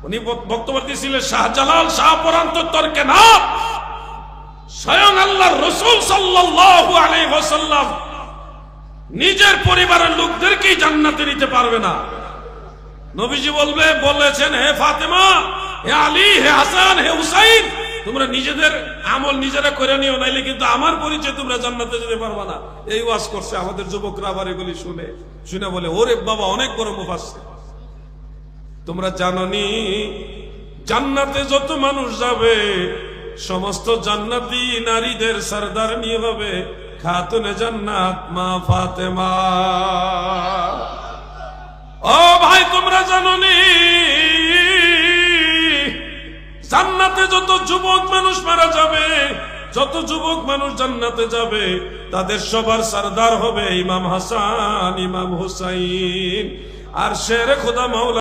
উনি বক্তব্য দিয়েছিলেন শাহজালাল শাহপরান্ত তর্কে না, স্বয়ং আল্লাহর রাসূল সাল্লাল্লাহু আলাইহি ওয়াসাল্লাম নিজের পরিবারের লোকদেরকেই জান্নাতে নিতে পারবে না। নবীজি বলেছেন, হে ফাতেমা, হে আলী, হে হাসান, হে হুসাইন, তোমরা নিজেদের আমল নিজেরা করে নিও, নাইলে কিন্তু আমার পরিচয় তোমরা জান্নাতে যেতে পারবে না। এই ওয়াজ করছে আমাদের যুবকরা, আবার এগুলি শুনে বলে, ওরে বাবা, অনেক বড় মুফাসসির। তোমরা জানোনি জান্নাতে যত মানুষ যাবে সমস্ত জান্নাতি নারীদের সরদারনি হবে খাতুনে জান্নাত মা ফাতেমা। ও ভাই, তোমরা জানোনি জান্নাতে যত যুবক মানুষ মারা যাবে, যত যুবক মানুষ জান্নাতে যাবে, তাদের সবার সরদার হবে ইমাম হাসান, ইমাম হুসাইন আর শেরে খোদা মাওলানা